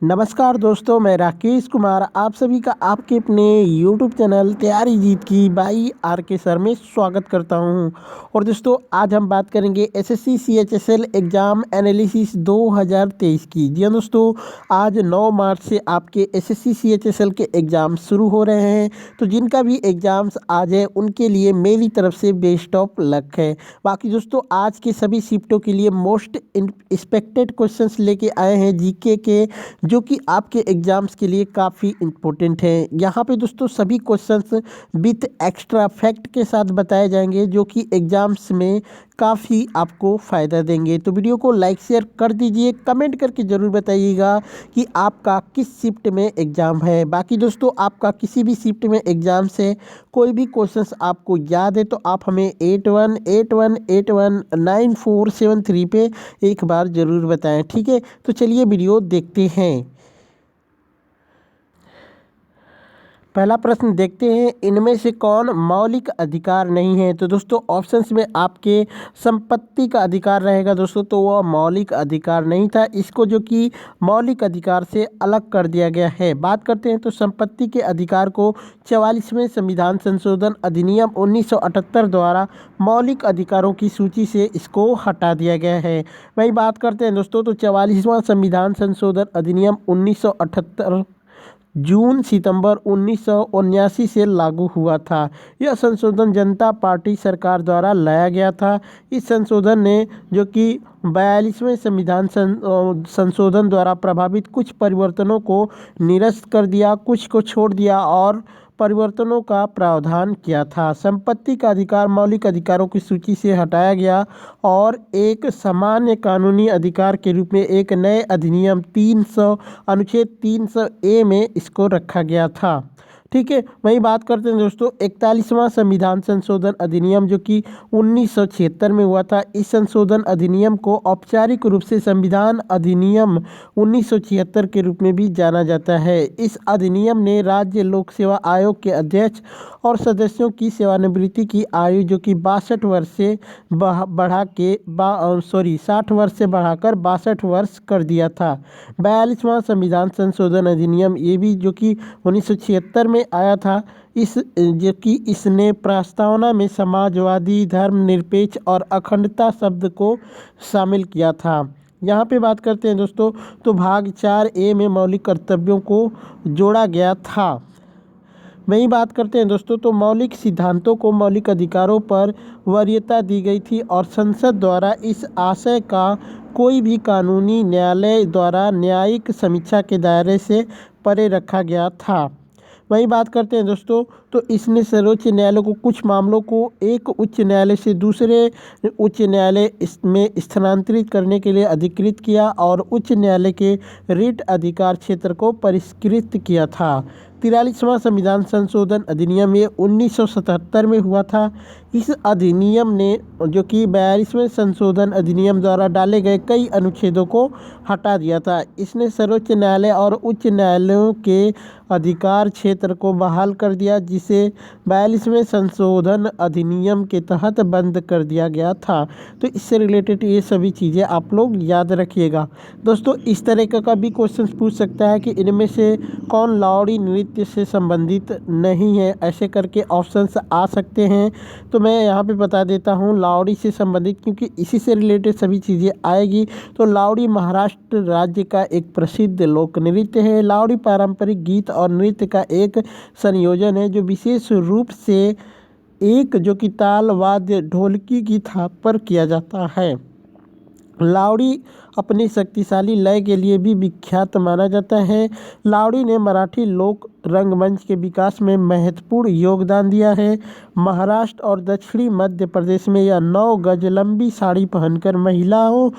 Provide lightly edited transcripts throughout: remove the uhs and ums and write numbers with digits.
नमस्कार दोस्तों, मैं राकेश कुमार आप सभी का आपके अपने YouTube चैनल तैयारी जीत की बाई आर के सर में स्वागत करता हूं। और दोस्तों, आज हम बात करेंगे एसएससी सीएचएसएल एग्ज़ाम एनालिसिस 2023 की। जी हाँ दोस्तों, आज 9 मार्च से आपके एसएससी सीएचएसएल के एग्ज़ाम शुरू हो रहे हैं। तो जिनका भी एग्ज़ाम्स आज है उनके लिए मेरी तरफ से बेस्ट ऑफ लक है। बाकी दोस्तों, आज के सभी शिफ्टों के लिए मोस्ट एक्सपेक्टेड क्वेश्चंस लेके आए हैं जीके के, जो कि आपके एग्जाम्स के लिए काफ़ी इम्पोर्टेंट है। यहाँ पे दोस्तों सभी क्वेश्चंस विथ एक्स्ट्रा फैक्ट के साथ बताए जाएंगे, जो कि एग्जाम्स में काफ़ी आपको फ़ायदा देंगे। तो वीडियो को लाइक शेयर कर दीजिए, कमेंट करके ज़रूर बताइएगा कि आपका किस शिफ्ट में एग्ज़ाम है। बाकी दोस्तों, आपका किसी भी शिफ्ट में एग्ज़ाम से कोई भी क्वेश्चंस आपको याद है तो आप हमें 8181819473 पे एक बार ज़रूर बताएं, ठीक है। तो चलिए वीडियो देखते हैं। पहला प्रश्न देखते हैं, इनमें से कौन मौलिक अधिकार नहीं है। तो दोस्तों ऑप्शंस में आपके संपत्ति का अधिकार रहेगा दोस्तों, तो वह मौलिक अधिकार नहीं था। इसको जो कि मौलिक अधिकार से अलग कर दिया गया है। बात करते हैं तो संपत्ति के अधिकार को 44वें संविधान संशोधन अधिनियम 1978 द्वारा मौलिक अधिकारों की सूची से इसको हटा दिया गया है। वही बात करते हैं दोस्तों, तो 44वां संविधान संशोधन अधिनियम 1978 जून सितंबर 1979 से लागू हुआ था। यह संशोधन जनता पार्टी सरकार द्वारा लाया गया था। इस संशोधन ने जो कि 42वें संविधान संशोधन द्वारा प्रभावित कुछ परिवर्तनों को निरस्त कर दिया, कुछ को छोड़ दिया और परिवर्तनों का प्रावधान किया था। संपत्ति का अधिकार मौलिक अधिकारों की सूची से हटाया गया और एक सामान्य कानूनी अधिकार के रूप में एक नए अधिनियम 300 अनुच्छेद 300 ए में इसको रखा गया था, ठीक है। वही बात करते हैं दोस्तों, 41वां संविधान संशोधन अधिनियम जो कि 1976 में हुआ था। इस संशोधन अधिनियम को औपचारिक रूप से संविधान अधिनियम 1976 के रूप में भी जाना जाता है। इस अधिनियम ने राज्य लोक सेवा आयोग के अध्यक्ष और सदस्यों की सेवानिवृत्ति की आयु जो कि 62 वर्ष से बढ़ा के 60 वर्ष से बढ़ाकर 62 वर्ष कर दिया था। 42वां संविधान संशोधन अधिनियम ये भी जो कि 1976 में आया था, इस जो कि इसने प्रस्तावना में समाजवादी, धर्मनिरपेक्ष और अखंडता शब्द को शामिल किया था। यहाँ पे बात करते हैं दोस्तों, तो भाग 4A में मौलिक कर्तव्यों को जोड़ा गया था। वही बात करते हैं दोस्तों, तो मौलिक सिद्धांतों को मौलिक अधिकारों पर वरीयता दी गई थी और संसद द्वारा इस आशय का कोई भी कानूनी न्यायालय द्वारा न्यायिक समीक्षा के दायरे से परे रखा गया था। वही बात करते हैं दोस्तों, तो इसने सर्वोच्च न्यायालय को कुछ मामलों को एक उच्च न्यायालय से दूसरे उच्च न्यायालय में स्थानांतरित करने के लिए अधिकृत किया और उच्च न्यायालय के रिट अधिकार क्षेत्र को परिष्कृत किया था। 43वां संविधान संशोधन अधिनियम ये 1977 में हुआ था। इस अधिनियम ने जो कि 42वें संशोधन अधिनियम द्वारा डाले गए कई अनुच्छेदों को हटा दिया था। इसने सर्वोच्च न्यायालय और उच्च न्यायालयों के अधिकार क्षेत्र को बहाल कर दिया, जिसे 42वें संशोधन अधिनियम के तहत बंद कर दिया गया था। तो इससे रिलेटेड ये सभी चीज़ें आप लोग याद रखिएगा दोस्तों। इस तरह का भी क्वेश्चन पूछ सकता है कि इनमें से कौन लावड़ी नृत्य से संबंधित नहीं है, ऐसे करके ऑप्शंस आ सकते हैं। तो मैं यहाँ पे बता देता हूँ लावड़ी से संबंधित, क्योंकि इसी से रिलेटेड सभी चीज़ें आएगी। तो लावड़ी महाराष्ट्र राज्य का एक प्रसिद्ध लोक नृत्य है। लावड़ी पारंपरिक गीत और नृत्य का एक संयोजन है जो विशेष रूप से एक जो कि ताल वाद्य ढोलकी की थाप पर किया जाता है। लावड़ी अपनी शक्तिशाली लय के लिए भी विख्यात माना जाता है। लावड़ी ने मराठी लोक रंगमंच के विकास में महत्वपूर्ण योगदान दिया है। महाराष्ट्र और दक्षिणी मध्य प्रदेश में यह 9 गज लंबी साड़ी पहनकर महिलाओं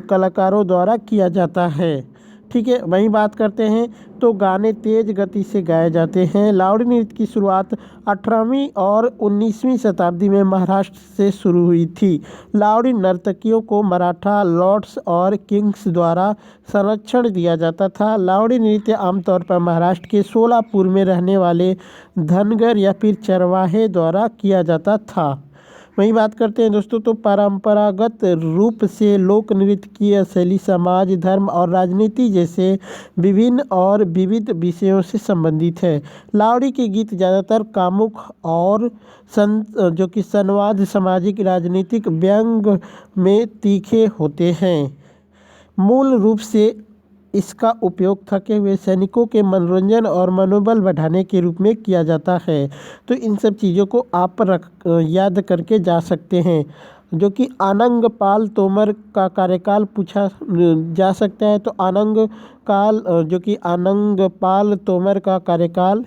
कलाकारों द्वारा किया जाता है, ठीक है। वहीं बात करते हैं तो गाने तेज गति से गाए जाते हैं। लावड़ी नृत्य की शुरुआत 18वीं और 19वीं शताब्दी में महाराष्ट्र से शुरू हुई थी। लावड़ी नर्तकियों को मराठा लॉर्ड्स और किंग्स द्वारा संरक्षण दिया जाता था। लावड़ी नृत्य आमतौर पर महाराष्ट्र के सोलापुर में रहने वाले धनगर या फिर चरवाहे द्वारा किया जाता था। वहीं बात करते हैं दोस्तों, तो परंपरागत रूप से लोक नृत्य की यह शैली समाज, धर्म और राजनीति जैसे विभिन्न और विविध विषयों से संबंधित है। लावड़ी के गीत ज़्यादातर कामुक और जो कि संवाद, सामाजिक, राजनीतिक, व्यंग में तीखे होते हैं। मूल रूप से इसका उपयोग थके हुए सैनिकों के मनोरंजन और मनोबल बढ़ाने के रूप में किया जाता है। तो इन सब चीज़ों को आप याद करके जा सकते हैं। जो कि आनंग पाल तोमर का कार्यकाल पूछा जा सकता है। तो जो कि आनंग पाल तोमर का कार्यकाल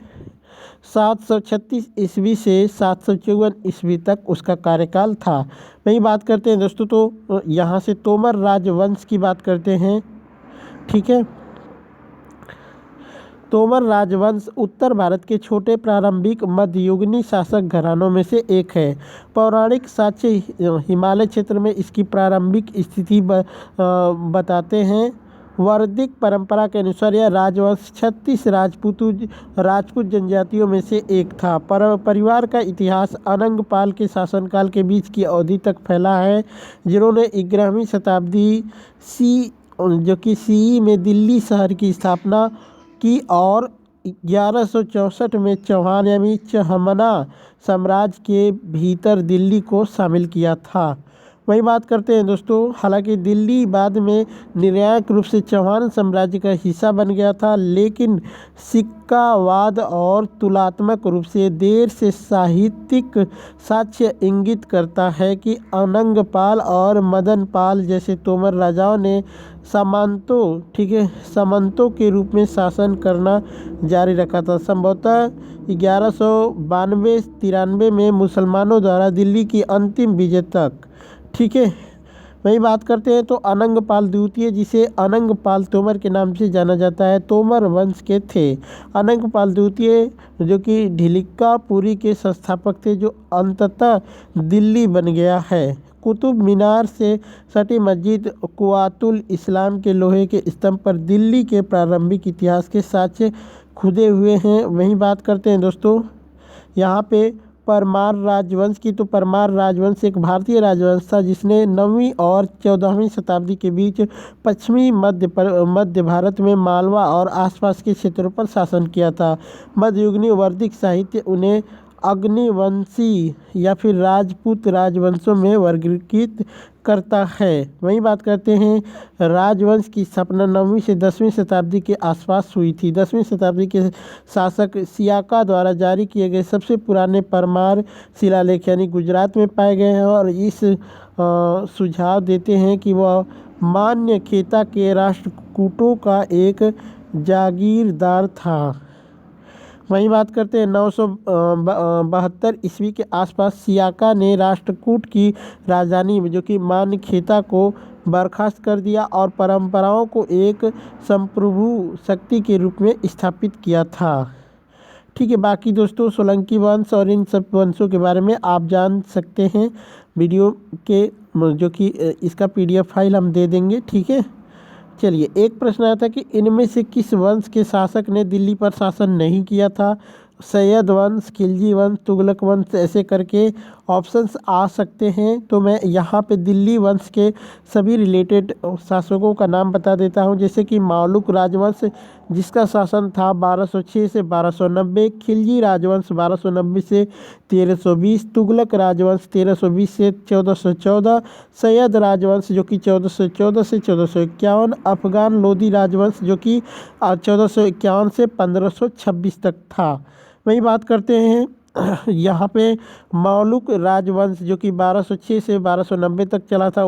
736 ईस्वी से 754 ईस्वी तक उसका कार्यकाल था। वही बात करते हैं दोस्तों, तो यहाँ से तोमर राजवंश की बात करते हैं। ठीक है, तोमर राजवंश उत्तर भारत के छोटे प्रारंभिक मध्ययुगीन शासक घरानों में से एक है। पौराणिक साक्ष्य हिमालय क्षेत्र में इसकी प्रारंभिक स्थिति बताते हैं। वैदिक परंपरा के अनुसार यह राजवंश 36 राजपूत जनजातियों में से एक था। परिवार का इतिहास अनंग पाल के शासनकाल के बीच की अवधि तक फैला है, जिन्होंने 11वीं शताब्दी सी में दिल्ली शहर की स्थापना की और 1164 में चौहान यानी चहमना साम्राज्य के भीतर दिल्ली को शामिल किया था। वही बात करते हैं दोस्तों, हालांकि दिल्ली बाद में निर्णायक रूप से चौहान साम्राज्य का हिस्सा बन गया था, लेकिन सिक्कावाद और तुलनात्मक रूप से देर से साहित्यिक साक्ष्य इंगित करता है कि अनंग पाल और मदन पाल जैसे तोमर राजाओं ने सामंतों के रूप में शासन करना जारी रखा था। संभवतः 1192-93 में मुसलमानों द्वारा दिल्ली की अंतिम विजय तक। ठीक है, वही बात करते हैं, तो अनंग पाल द्वितीय, जिसे अनंग पाल तोमर के नाम से जाना जाता है, तोमर वंश के थे। अनंग पाल द्वितीय जो कि ढिलिक्कापुरी के संस्थापक थे, जो अंततः दिल्ली बन गया है। कुतुब मीनार से सटी मस्जिद कुआतुल इस्लाम के लोहे के स्तंभ पर दिल्ली के प्रारंभिक इतिहास के साक्ष्य खुदे हुए हैं। वहीं बात करते हैं दोस्तों, यहाँ पे परमार राजवंश की। तो परमार राजवंश एक भारतीय राजवंश था, जिसने 9वीं और 14वीं शताब्दी के बीच पश्चिमी मध्य भारत में मालवा और आसपास के क्षेत्रों पर शासन किया था। मध्ययुगीन वैदिक साहित्य उन्हें अग्निवंशी या फिर राजपूत राजवंशों में वर्गीकृत करता है। वहीं बात करते हैं, राजवंश की स्थापना 9वीं से 10वीं शताब्दी के आसपास हुई थी। 10वीं शताब्दी के शासक सियाका द्वारा जारी किए गए सबसे पुराने परमार शिलालेख यानी गुजरात में पाए गए हैं और इस सुझाव देते हैं कि वह मान्य खेता के राष्ट्रकूटों का एक जागीरदार था। वहीं बात करते हैं, 972 ईस्वी के आसपास सियाका ने राष्ट्रकूट की राजधानी जो कि मान्यखेता को बर्खास्त कर दिया और परंपराओं को एक संप्रभु शक्ति के रूप में स्थापित किया था। ठीक है, बाकी दोस्तों सोलंकी वंश और इन सब वंशों के बारे में आप जान सकते हैं वीडियो के, जो कि इसका PDF फाइल हम दे देंगे। ठीक है, चलिए, एक प्रश्न आया था कि इनमें से किस वंश के शासक ने दिल्ली पर शासन नहीं किया था। सैयद वंश, खिलजी वंश, तुगलक वंश, ऐसे करके ऑप्शंस आ सकते हैं। तो मैं यहाँ पे दिल्ली वंश के सभी रिलेटेड शासकों का नाम बता देता हूँ, जैसे कि मौलुक राजवंश जिसका शासन था 1206 से 1290, खिलजी राजवंश 1290 से 1320, तुगलक राजवंश 1320 से 1414, सैयद राजवंश जो कि 1414 से 1451, अफगान लोदी राजवंश जो कि 1451 से 1526 तक था। वही बात करते हैं यहाँ पे मौलुक राजवंश जो कि 1206 से 1290 तक चला था,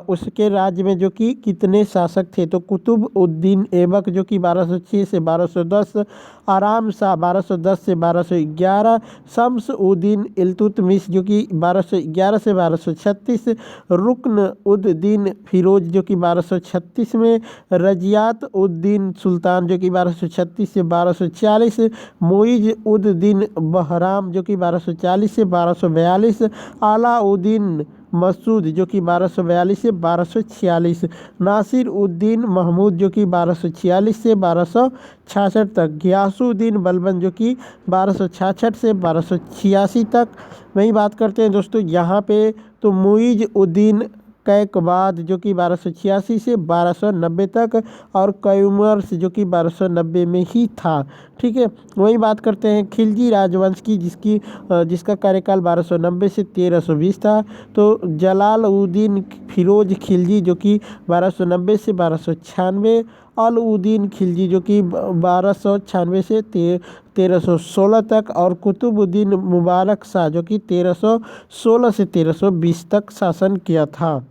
उसके राज्य में जो कि कितने शासक थे। तो कुतुब उद्दीन ऐबक जो कि 1206 से 1210, आराम शाह 1210 से 1211, शम्स उद्दीन इल्तुतमिश जो कि 1211 से 1236, रुकन उद्दीन फिरोज जो कि 1236 में, रजियात उद्दीन सुल्तान जो कि 1236 से 1240, मुइज उद्दीन बहराम जो कि 1240 से 1242, अलाउद्दीन मसूद जो कि 1242 से 1246, नासिर उद्दीन महमूद जो कि 1246 से 1266 तक, गियासुद्दीन बलबन जो कि 1266 से 1286 तक। वही बात करते हैं दोस्तों यहाँ पे, तो मुइज़ उद्दीन कैकबाद जो कि 1286 से 1290 तक, और कैमर्स जो कि 1290 में ही था। ठीक है, वही बात करते हैं खिलजी राजवंश की, जिसका कार्यकाल 1290 से 1320 था। तो जलालउद्दीन फिरोज खिलजी जो कि 1290 से 1296, अलाउद्दीन खिलजी जो कि 1296 से 1316 तक, और कुतुबुद्दीन मुबारक शाह जो कि 1316 से 1320 तक शासन किया था।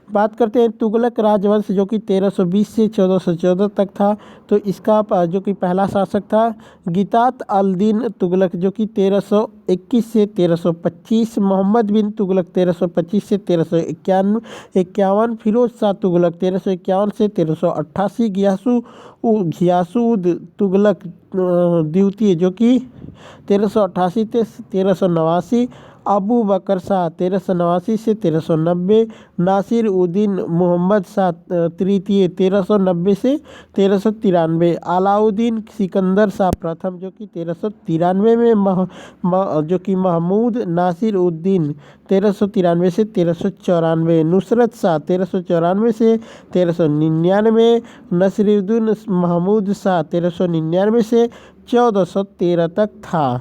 बात करते हैं तुगलक राजवंश जो कि 1320 से 1414 तक था। तो इसका जो कि पहला शासक था गितात अल-दीन तुगलक जो कि 1321 से 1325, मोहम्मद बिन तुगलक 1325 से 1351, फिरोज शाह तुगलक 1351 से 1388, घियासूद तुगलक द्वितीय जो कि 1388 से 1389, अबू बकर शाह 1389 से 1390, नासिर उद्दीन मोहम्मद शाह तृतीय 1390 से 1393, अलाउद्दीन सिकंदर शाह प्रथम जो कि 1393 में जो कि महमूद नासिर उद्दीन 1393 से 1394, नुसरत शाह 1394 से 1399, नसीरुद्दीन महमूद शाह 1399 से 1413 तक था।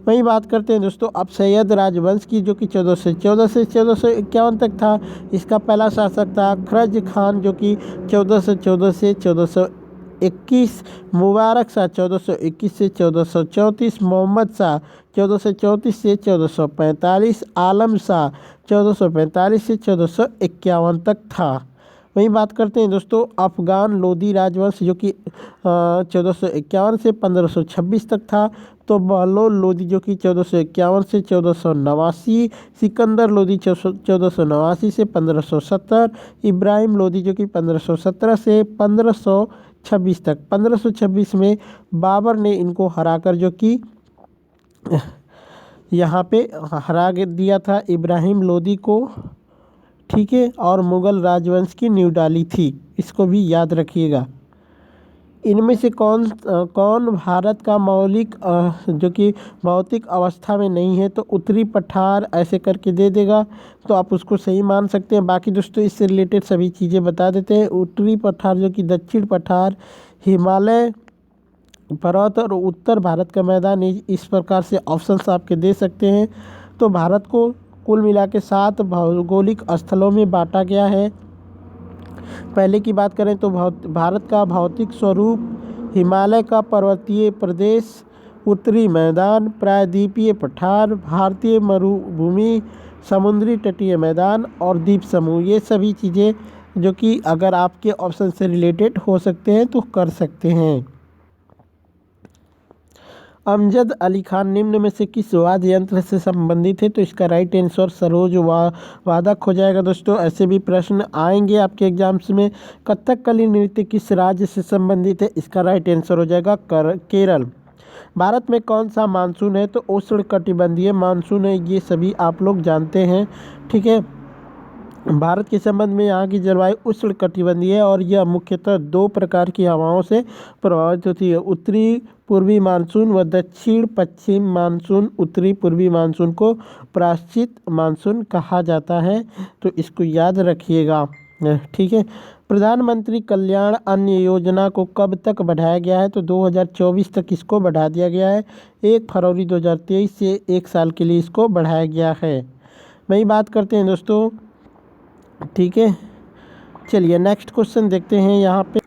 वही बात करते हैं दोस्तों अब सैयद राजवंश की, जो कि 1414 से 1451 तक था। इसका पहला शासक था खरज खान जो कि 1414 से 1421, मुबारक शाह 1421 से 1434, मोहम्मद शाह 1434 से 1445, आलम शाह 1445 से 1451 तक था। वहीं बात करते हैं दोस्तों अफ़गान लोदी राजवंश जो कि 1451 से 1526 तक था। तो बहलोल लोदी जो कि 1451 से 1489, सिकंदर लोदी 1489 से 1570, इब्राहिम लोदी जो कि 1517 से 1526 तक। 1526 में बाबर ने इनको हराकर जो कि यहाँ पे हरा दिया था इब्राहिम लोदी को। ठीक है, और मुग़ल राजवंश की नींव डाली थी, इसको भी याद रखिएगा। इनमें से कौन भारत का मौलिक जो कि भौतिक अवस्था में नहीं है, तो उत्तरी पठार ऐसे करके दे देगा तो आप उसको सही मान सकते हैं। बाकी दोस्तों इससे रिलेटेड सभी चीज़ें बता देते हैं। उत्तरी पठार जो कि दक्षिण पठार, हिमालय पर्वत और उत्तर भारत का मैदान, इस प्रकार से ऑप्शंस आपके दे सकते हैं। तो भारत को कुल मिला के 7 भौगोलिक स्थलों में बांटा गया है। पहले की बात करें तो भारत का भौतिक स्वरूप हिमालय का पर्वतीय प्रदेश, उत्तरी मैदान, प्रायद्वीपीय पठार, भारतीय मरुभूमि, समुद्री तटीय मैदान और द्वीप समूह, ये सभी चीज़ें जो कि अगर आपके ऑप्शन से रिलेटेड हो सकते हैं तो कर सकते हैं। अमजद अली खान निम्न में से किस वाद्य यंत्र से संबंधित है, तो इसका राइट आंसर सरोज वादक हो जाएगा। दोस्तों ऐसे भी प्रश्न आएंगे आपके एग्जाम्स में। कथकली नृत्य किस राज्य से संबंधित है, इसका राइट आंसर हो जाएगा केरल। भारत में कौन सा मानसून है, तो उष्णकटिबंधीय मानसून है, ये सभी आप लोग जानते हैं। ठीक है, भारत के संबंध में यहाँ की जलवायु उष्णकटिबंधीय है और यह मुख्यतः 2 प्रकार की हवाओं से प्रभावित होती है, उत्तरी पूर्वी मानसून व दक्षिण पश्चिम मानसून। उत्तरी पूर्वी मानसून को पश्चिम मानसून कहा जाता है, तो इसको याद रखिएगा। ठीक है, प्रधानमंत्री कल्याण अन्न योजना को कब तक बढ़ाया गया है, तो 2024 तक इसको बढ़ा दिया गया है। 1 फरवरी 2023 से 1 साल के लिए इसको बढ़ाया गया है। वही बात करते हैं दोस्तों। ठीक है, चलिए नेक्स्ट क्वेश्चन देखते हैं। यहाँ पे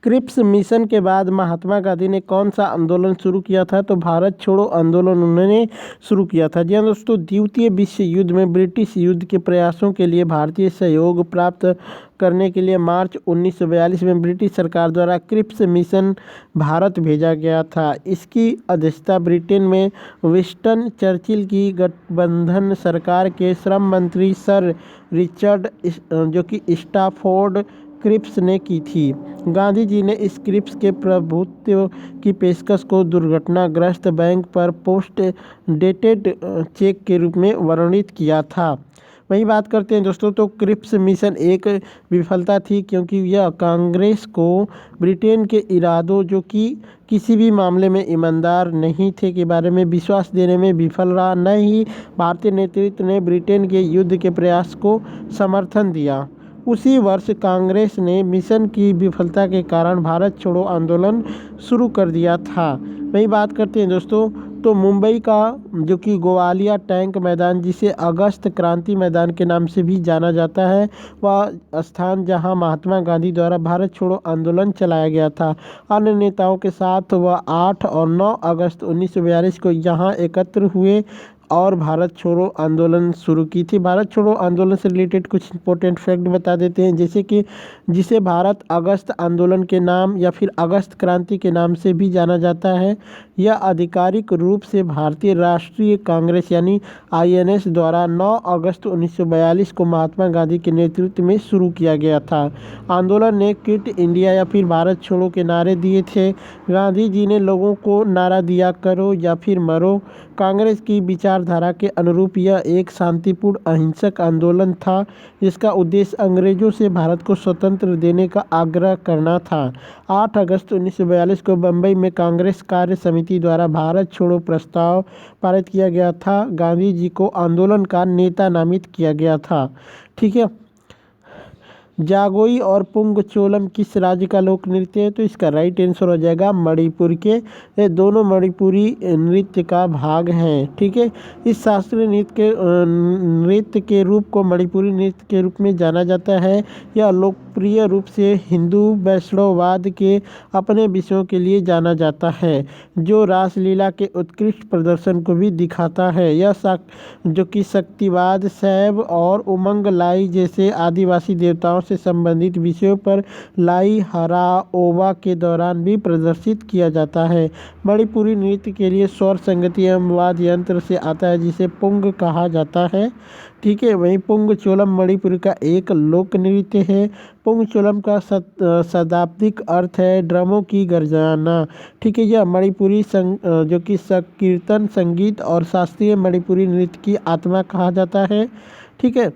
क्रिप्स मिशन के बाद महात्मा गांधी ने कौन सा आंदोलन शुरू किया था, तो भारत छोड़ो आंदोलन उन्होंने शुरू किया था। जी हाँ दोस्तों, द्वितीय विश्व युद्ध में ब्रिटिश युद्ध के प्रयासों के लिए भारतीय सहयोग प्राप्त करने के लिए मार्च 1942 में ब्रिटिश सरकार द्वारा क्रिप्स मिशन भारत भेजा गया था। इसकी अध्यक्षता ब्रिटेन में विंस्टन चर्चिल की गठबंधन सरकार के श्रम मंत्री सर रिचर्ड जो कि स्टैफोर्ड क्रिप्स ने की थी। गांधी जी ने इस क्रिप्स के प्रभुत्व की पेशकश को दुर्घटनाग्रस्त बैंक पर पोस्ट डेटेड चेक के रूप में वर्णित किया था। वही बात करते हैं दोस्तों, तो क्रिप्स मिशन एक विफलता थी क्योंकि यह कांग्रेस को ब्रिटेन के इरादों, जो कि किसी भी मामले में ईमानदार नहीं थे, के बारे में विश्वास देने में विफल रहा। न ही भारतीय नेतृत्व ने ब्रिटेन के युद्ध के प्रयास को समर्थन दिया। उसी वर्ष कांग्रेस ने मिशन की विफलता के कारण भारत छोड़ो आंदोलन शुरू कर दिया था। वही बात करते हैं दोस्तों, तो मुंबई का जो कि गोवालिया टैंक मैदान, जिसे अगस्त क्रांति मैदान के नाम से भी जाना जाता है, वह स्थान जहां महात्मा गांधी द्वारा भारत छोड़ो आंदोलन चलाया गया था। अन्य नेताओं के साथ वह 8 और 9 अगस्त 1942 को यहां एकत्र हुए और भारत छोड़ो आंदोलन शुरू की थी। भारत छोड़ो आंदोलन से रिलेटेड कुछ इंपॉर्टेंट फैक्ट बता देते हैं, जैसे कि जिसे भारत अगस्त आंदोलन के नाम या फिर अगस्त क्रांति के नाम से भी जाना जाता है। यह आधिकारिक रूप से भारतीय राष्ट्रीय कांग्रेस यानी आईएनएस द्वारा 9 अगस्त 1942 को महात्मा गांधी के नेतृत्व में शुरू किया गया था। आंदोलन ने क्विट इंडिया या फिर भारत छोड़ो के नारे दिए थे। गांधी जी ने लोगों को नारा दिया, करो या फिर मरो। कांग्रेस की विचारधारा के अनुरूप यह एक शांतिपूर्ण अहिंसक आंदोलन था, जिसका उद्देश्य अंग्रेजों से भारत को स्वतंत्र देने का आग्रह करना था। 8 अगस्त 1942 को बम्बई में कांग्रेस कार्य समिति द्वारा भारत छोड़ो प्रस्ताव पारित किया गया था। गांधी जी को आंदोलन का नेता नामित किया गया था। ठीक है। जागोई और पुंगचोलम किस राज्य का लोक नृत्य है? तो इसका राइट आंसर हो जाएगा मणिपुर के। ये दोनों मणिपुरी नृत्य का भाग हैं। ठीक है। इस शास्त्रीय नृत्य के रूप को मणिपुरी नृत्य के रूप में जाना जाता है। यह लोकप्रिय रूप से हिंदू वैष्णववाद के अपने विषयों के लिए जाना जाता है, जो रासलीला के उत्कृष्ट प्रदर्शन को भी दिखाता है। यह जो कि शक्तिवाद, शैव और उमंग लाई जैसे आदिवासी देवताओं से संबंधित विषयों पर लाई हराओवा के दौरान भी प्रदर्शित किया जाता है। मणिपुरी नृत्य के लिए स्वर संगति एवं वाद्य यंत्र से आता है, जिसे पुंग कहा जाता है। ठीक है। वहीं पुंगचोलम मणिपुर का एक लोक नृत्य है। पुंगचोलम का शब्दार्थिक अर्थ है ड्रमों की गर्जना। ठीक है। यह मणिपुरी जो कि संकीर्तन संगीत और शास्त्रीय मणिपुरी नृत्य की आत्मा कहा जाता है। ठीक है।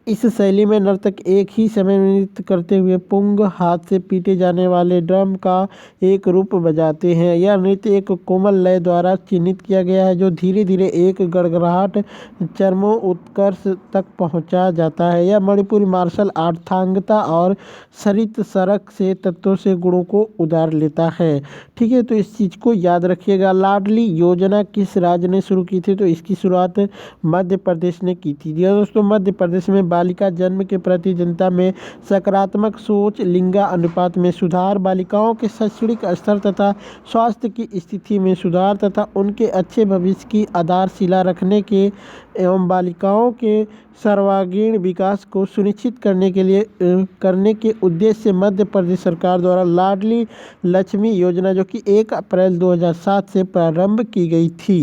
इस शैली में नर्तक एक ही समय में नृत्य करते हुए पुंग, हाथ से पीटे जाने वाले ड्रम का एक रूप बजाते हैं। यह नृत्य एक कोमल लय द्वारा चिह्नित किया गया है, जो धीरे धीरे एक गड़गड़ाहट चरमोत्कर्ष तक पहुंचा जाता है। यह मणिपुरी मार्शल आर्ट थांगता और सरित सरक से तत्वों से गुणों को उधार लेता है। ठीक है। तो इस चीज़ को याद रखिएगा। लाडली योजना किस राज्य ने शुरू की थी? तो इसकी शुरुआत मध्य प्रदेश ने की थी। दोस्तों, मध्य प्रदेश में बालिका जन्म के प्रति जनता में सकारात्मक सोच, लिंगा अनुपात में सुधार, बालिकाओं के शैक्षणिक स्तर तथा स्वास्थ्य की स्थिति में सुधार तथा उनके अच्छे भविष्य की आधारशिला रखने के एवं बालिकाओं के सर्वांगीण विकास को सुनिश्चित करने के उद्देश्य से मध्य प्रदेश सरकार द्वारा लाडली लक्ष्मी योजना, जो कि 1 अप्रैल 2007 से प्रारंभ की गई थी।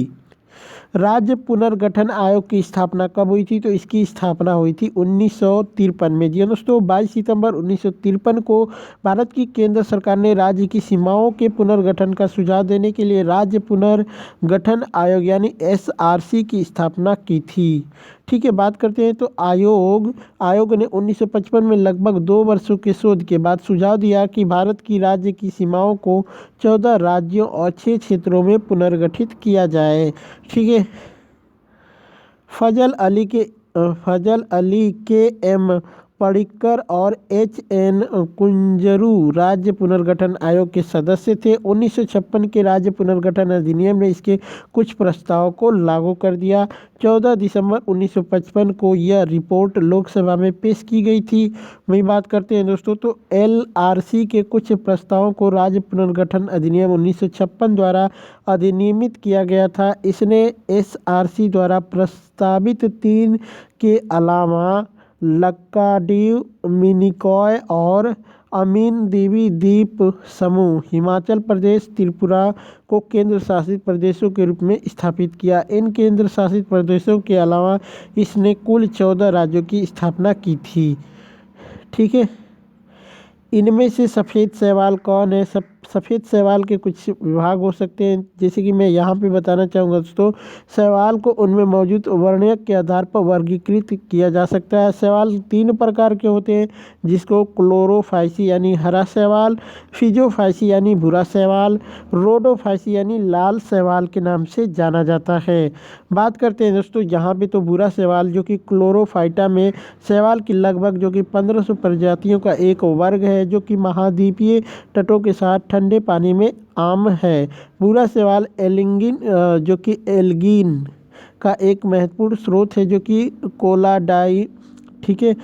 राज्य पुनर्गठन आयोग की स्थापना कब हुई थी? तो इसकी स्थापना हुई थी 1953 में। जी दोस्तों, 22 सितंबर 1953 को भारत की केंद्र सरकार ने राज्य की सीमाओं के पुनर्गठन का सुझाव देने के लिए राज्य पुनर्गठन आयोग यानी SRC की स्थापना की थी। ठीक है। बात करते हैं तो आयोग ने 1955 में लगभग 2 वर्षों के शोध के बाद सुझाव दिया कि भारत की राज्य की सीमाओं को 14 राज्यों और 6 क्षेत्रों में पुनर्गठित किया जाए। ठीक है। फजल अली के एम पडिक्कर और HN कुंजरू राज्य पुनर्गठन आयोग के सदस्य थे। 1956 के राज्य पुनर्गठन अधिनियम ने इसके कुछ प्रस्तावों को लागू कर दिया। 14 दिसंबर 1955 को यह रिपोर्ट लोकसभा में पेश की गई थी। वही बात करते हैं दोस्तों, तो LRC के कुछ प्रस्तावों को राज्य पुनर्गठन अधिनियम 1956 द्वारा अधिनियमित किया गया था। इसने SRC द्वारा प्रस्तावित 3 के अलावा लक्काडीव, मिनिकॉय और अमीन देवी द्वीप समूह, हिमाचल प्रदेश, त्रिपुरा को केंद्र शासित प्रदेशों के रूप में स्थापित किया। इन केंद्र शासित प्रदेशों के अलावा इसने कुल 14 राज्यों की स्थापना की थी। ठीक है। इनमें से सफ़ेद शैवाल कौन है? सफ़ेद शैवाल के कुछ विभाग हो सकते हैं, जैसे कि मैं यहाँ पे बताना चाहूँगा दोस्तों। शैवाल को उनमें मौजूद वर्णक के आधार पर वर्गीकृत किया जा सकता है। शैवाल 3 प्रकार के होते हैं, जिसको क्लोरोफाइसी यानी हरा शैवाल, फिजोफाइसी यानी भूरा शैवाल, रोडोफाइसी यानी लाल शैवाल के नाम से जाना जाता है। बात करते हैं दोस्तों यहाँ पे तो भूरा शैवाल जो कि क्लोरोफाइटा में शैवाल की लगभग जो कि 1500 प्रजातियों का एक वर्ग है, जो कि महाद्वीपीय तटों के साथ ठंडे पानी में आम है। भूरा शैवाल एलिंगिन जो कि एल्गिन का एक महत्वपूर्ण स्रोत है, जो कि कोलाडाई ठीक है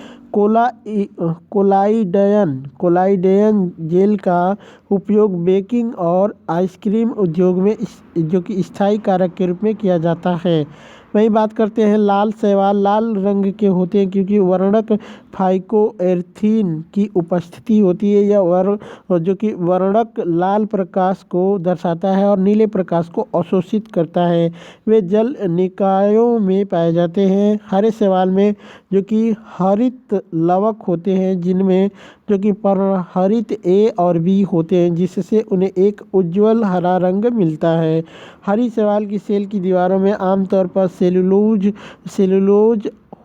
कोलाइडेयन जेल का उपयोग बेकिंग और आइसक्रीम उद्योग में जो कि स्थायी कारक के रूप में किया जाता है। वहीं बात करते हैं लाल शैवाल लाल रंग के होते हैं, क्योंकि वर्णक फाइकोएरिथ्रिन की उपस्थिति होती है। यह जो कि वर्णक लाल प्रकाश को दर्शाता है और नीले प्रकाश को अवशोषित करता है। वे जल निकायों में पाए जाते हैं। हरे शैवाल में जो कि हरित लवक होते हैं, जिनमें जो कि पर्णहरित ए और बी होते हैं, जिससे उन्हें एक उज्ज्वल हरा रंग मिलता है। हरी शैवाल की सेल की दीवारों में आमतौर पर सेलुलोज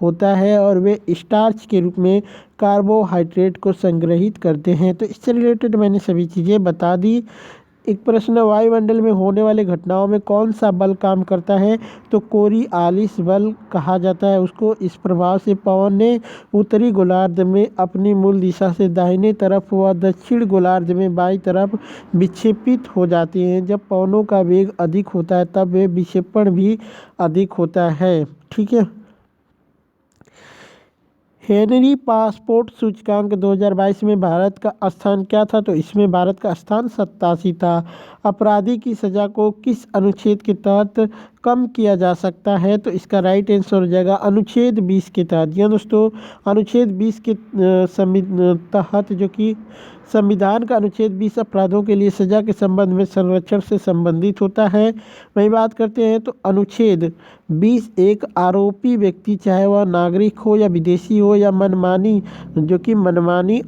होता है और वे स्टार्च के रूप में कार्बोहाइड्रेट को संग्रहित करते हैं। तो इससे रिलेटेड मैंने सभी चीज़ें बता दी। एक प्रश्न, वायुमंडल में होने वाली घटनाओं में कौन सा बल काम करता है? तो कोरियालिस बल कहा जाता है उसको। इस प्रभाव से पवन ने उत्तरी गोलार्ध में अपनी मूल दिशा से दाहिने तरफ व दक्षिण गोलार्ध में बाईं तरफ विक्षेपित हो जाती हैं। जब पवनों का वेग अधिक होता है तब वे विक्षेपण भी अधिक होता है। ठीक है। हेनरी पासपोर्ट सूचकांक 2022 में भारत का स्थान क्या था? तो इसमें भारत का स्थान 87 था। अपराधी की सज़ा को किस अनुच्छेद के तहत कम किया जा सकता है? तो इसका राइट आंसर हो जाएगा अनुच्छेद 20 के तहत। जी दोस्तों, अनुच्छेद 20 के तहत जो कि संविधान का अनुच्छेद 20 अपराधों के लिए सज़ा के संबंध में संरक्षण से संबंधित होता है। वही बात करते हैं तो अनुच्छेद 20 एक आरोपी व्यक्ति, चाहे वह नागरिक हो या विदेशी हो या मनमानी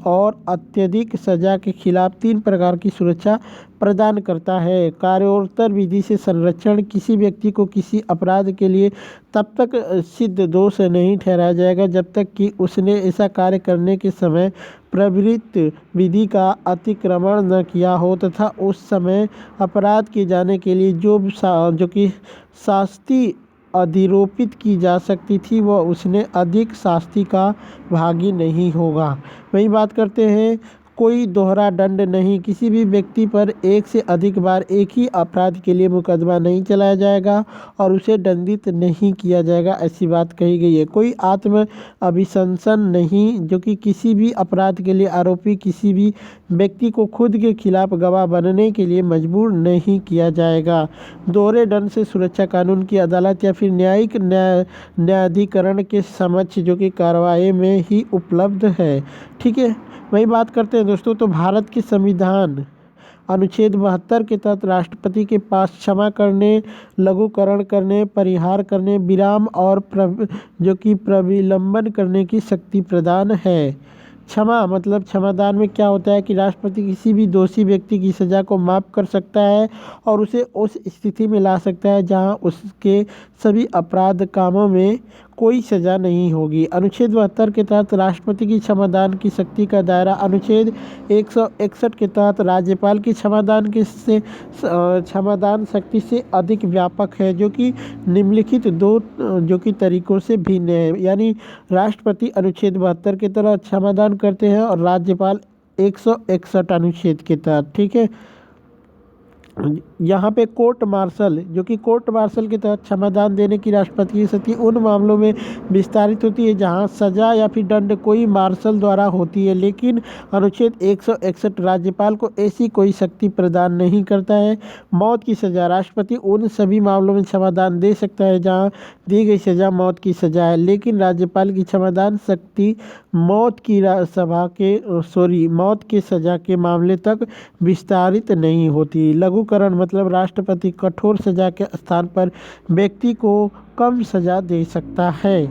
और अत्यधिक सज़ा के खिलाफ 3 प्रकार की सुरक्षा प्रदान करता है। कार्योत्तर विधि से संरक्षण, किसी व्यक्ति को किसी अपराध के लिए तब तक सिद्ध दोष नहीं ठहराया जाएगा जब तक कि उसने ऐसा कार्य करने के समय प्रवृत्त विधि का अतिक्रमण न किया हो, तथा उस समय अपराध किए जाने के लिए जो कि शास्ति अधिरोपित की जा सकती थी वह उसने अधिक शास्ति का भागी नहीं होगा। वही बात करते हैं, कोई दोहरा दंड नहीं, किसी भी व्यक्ति पर एक से अधिक बार एक ही अपराध के लिए मुकदमा नहीं चलाया जाएगा और उसे दंडित नहीं किया जाएगा, ऐसी बात कही गई है। कोई आत्म अभिशंसन नहीं, जो कि किसी भी अपराध के लिए आरोपी किसी भी व्यक्ति को खुद के खिलाफ गवाह बनने के लिए मजबूर नहीं किया जाएगा। दोहरे दंड से सुरक्षा कानून की अदालत या फिर न्यायिक न्यायाधिकरण के समक्ष जो कि कार्रवाई में ही उपलब्ध है। ठीक है। वही बात करते हैं दोस्तों, तो भारत के संविधान अनुच्छेद 72 के तहत राष्ट्रपति के पास क्षमा करने, लघुकरण करने, परिहार करने, विराम और जो कि प्रविलंबन करने की शक्ति प्रदान है। क्षमा मतलब क्षमादान में क्या होता है कि राष्ट्रपति किसी भी दोषी व्यक्ति की सज़ा को माफ़ कर सकता है और उसे उस स्थिति में ला सकता है जहां उसके सभी अपराध कामों में कोई सज़ा नहीं होगी। अनुच्छेद 72 के तहत राष्ट्रपति की क्षमादान की शक्ति का दायरा अनुच्छेद 161 के तहत राज्यपाल की क्षमादान शक्ति से अधिक व्यापक है, जो कि निम्नलिखित 2 जो कि तरीकों से भिन्न है। यानी राष्ट्रपति अनुच्छेद 72 के तहत क्षमादान करते हैं और राज्यपाल 161 अनुच्छेद के तहत। ठीक है। यहाँ पे कोर्ट मार्शल जो कि कोर्ट मार्शल के तहत क्षमादान देने की राष्ट्रपति की शक्ति उन मामलों में विस्तारित होती है जहाँ सजा या फिर दंड कोई मार्शल द्वारा होती है, लेकिन अनुच्छेद 161 राज्यपाल को ऐसी कोई शक्ति प्रदान नहीं करता है। मौत की सज़ा, राष्ट्रपति उन सभी मामलों में क्षमादान दे सकता है जहाँ दी गई सज़ा मौत की सज़ा है, लेकिन राज्यपाल की क्षमादान शक्ति मौत की सज़ा के मामले तक विस्तारित नहीं होती। लघुकरण मतलब राष्ट्रपति कठोर सज़ा के स्थान पर व्यक्ति को कम सज़ा दे सकता है।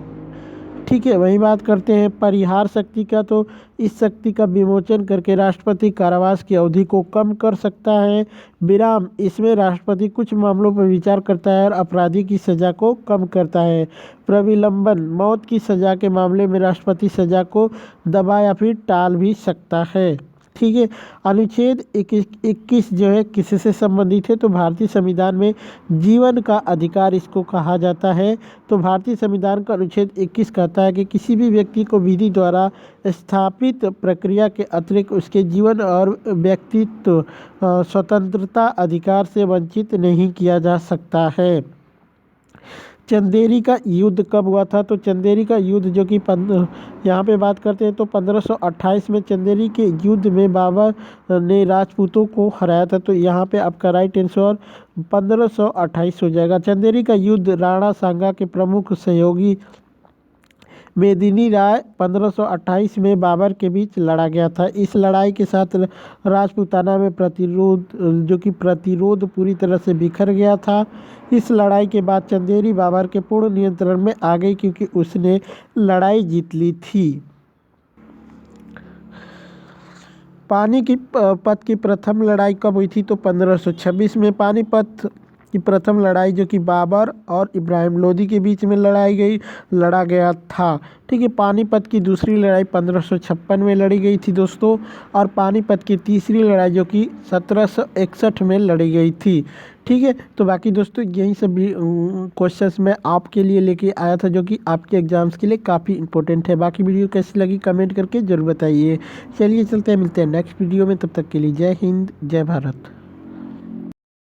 ठीक है, वही बात करते हैं परिहार शक्ति का। तो इस शक्ति का विमोचन करके राष्ट्रपति कारावास की अवधि को कम कर सकता है। विराम, इसमें राष्ट्रपति कुछ मामलों पर विचार करता है और अपराधी की सज़ा को कम करता है। प्रविलंबन, मौत की सज़ा के मामले में राष्ट्रपति सज़ा को दबा या फिर टाल भी सकता है। ठीक है, अनुच्छेद 21 जो है किससे संबंधित है? तो भारतीय संविधान में जीवन का अधिकार इसको कहा जाता है। तो भारतीय संविधान का अनुच्छेद 21 कहता है कि किसी भी व्यक्ति को विधि द्वारा स्थापित प्रक्रिया के अतिरिक्त उसके जीवन और व्यक्तित्व स्वतंत्रता अधिकार से वंचित नहीं किया जा सकता है। चंदेरी का युद्ध कब हुआ था? तो चंदेरी का युद्ध जो कि यहाँ पे बात करते हैं तो 1528 में चंदेरी के युद्ध में बाबर ने राजपूतों को हराया था। तो यहाँ पे आपका राइट आंसर 1528 हो जाएगा। चंदेरी का युद्ध राणा सांगा के प्रमुख सहयोगी मेदिनी राय 1528 में बाबर के बीच लड़ा गया था। इस लड़ाई के साथ राजपूताना में प्रतिरोध पूरी तरह से बिखर गया था। इस लड़ाई के बाद चंदेरी बाबर के पूर्ण नियंत्रण में आ गई क्योंकि उसने लड़ाई जीत ली थी। पानीपत की प्रथम लड़ाई कब हुई थी? तो 1526 में पानीपत की प्रथम लड़ाई जो कि बाबर और इब्राहिम लोदी के बीच में लड़ा गया था। ठीक है, पानीपत की दूसरी लड़ाई 1556 में लड़ी गई थी दोस्तों, और पानीपत की तीसरी लड़ाई जो कि 1761 में लड़ी गई थी। ठीक है, तो बाकी दोस्तों यही सब क्वेश्चंस मैं आपके लिए लेके आया था जो कि आपके एग्जाम्स के लिए काफ़ी इंपॉर्टेंट है। बाकी वीडियो कैसी लगी कमेंट करके ज़रूर बताइए। चलिए चलते हैं, मिलते हैं नेक्स्ट वीडियो में, तब तक के लिए जय हिंद जय भारत।